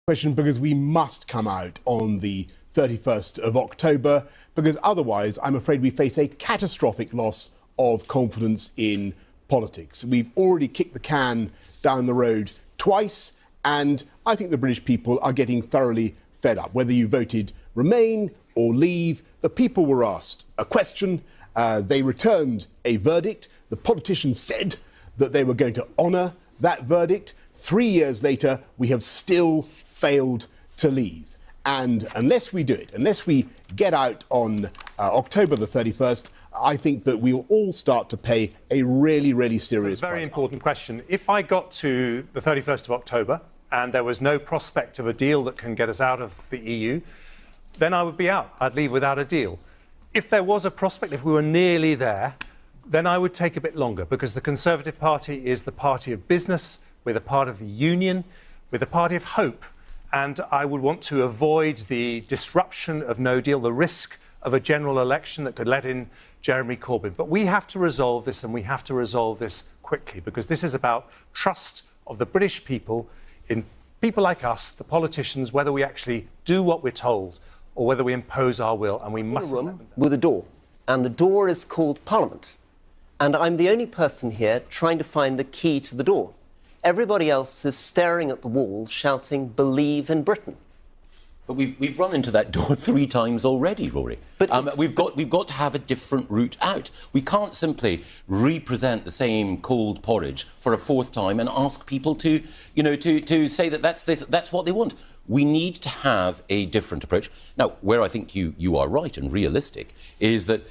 Question, because we must come out on the 31st of October, because otherwise I'm afraid we face a catastrophic loss of confidence in politics. We've already kicked the can down the road twice, and I think the British people are getting thoroughly fed up. Whether you voted Remain or Leave, the people were asked a question, they returned a verdict, the politicians said that they were going to honour that verdict. 3 years later, we have still failed to leave. And unless we do it, unless we get out on October the 31st, I think that we will all start to pay a really, really serious price. Very important question. If I got to the 31st of October and there was no prospect of a deal that can get us out of the EU, then I would be out. I'd leave without a deal. If there was a prospect, if we were nearly there, then I would take a bit longer, because the Conservative Party is the party of business, we're the part of the union, we're the party of hope. And I would want to avoid the disruption of no deal, the risk of a general election that could let in Jeremy Corbyn. But we have to resolve this, and we have to resolve this quickly, because this is about trust of the British people in people like us, the politicians, whether we actually do what we're told or whether we impose our will, and we must. In a room with a door, and the door is called Parliament. And I'm the only person here trying to find the key to the door. Everybody else is staring at the wall, shouting, "Believe in Britain." But we've run into that door 3 times already, Rory. But we've got to have a different route out. We can't simply represent the same cold porridge for a 4th time and ask people to say that that's what they want. We need to have a different approach. Now, where I think you are right and realistic is that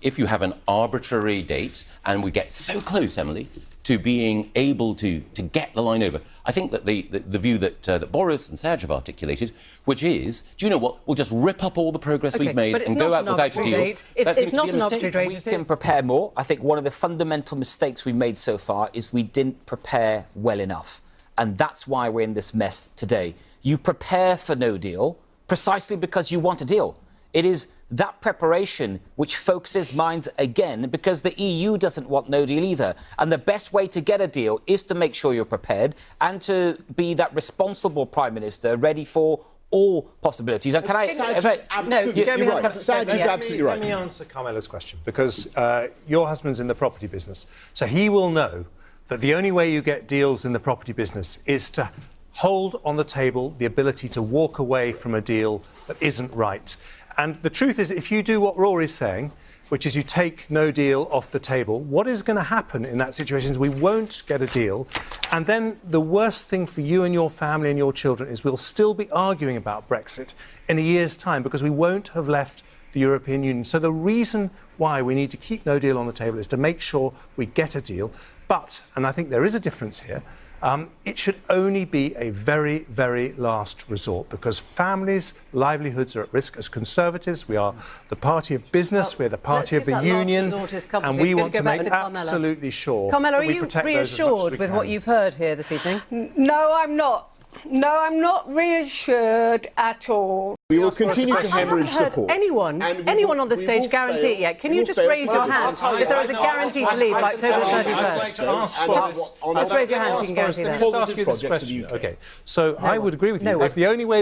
if you have an arbitrary date, and we get so close, Emily, to being able to get the line over, I think that the view that Boris and Serge have articulated, which is, do you know what, we'll just rip up all the progress we've made and go out without a deal. It's not an arbitrary date. We can prepare more. I think one of the fundamental mistakes we've made so far is we didn't prepare well enough. And that's why we're in this mess today. You prepare for no deal precisely because you want a deal. It is that preparation which focuses minds again, because the EU doesn't want no deal either. And the best way to get a deal is to make sure you're prepared and to be that responsible Prime Minister ready for all possibilities. And can I... You're right. Serge is absolutely right. Let me answer Carmela's question, because your husband's in the property business. So he will know that the only way you get deals in the property business is to hold on the table the ability to walk away from a deal that isn't right. And the truth is, if you do what Rory's saying, which is you take no deal off the table, what is going to happen in that situation is we won't get a deal. And then the worst thing for you and your family and your children is we'll still be arguing about Brexit in a year's time, because we won't have left the European Union. So the reason why we need to keep no deal on the table is to make sure we get a deal. But, and I think there is a difference here, it should only be a very, very last resort, because families' livelihoods are at risk. As Conservatives, we are the party of business, we're the party of the union, and we want to make absolutely sure Carmela, that we protect those as much as we can. are you reassured with what you've heard here this evening? No, I'm not. No, I'm not reassured at all. We will continue to hemorrhage support. Anyone on the stage guarantee it yet? Can you just raise your hand if there is a guarantee to leave by October the 31st? Just raise your hand if you can guarantee that. Let me just ask you this question. OK, so I would agree with you. If the only way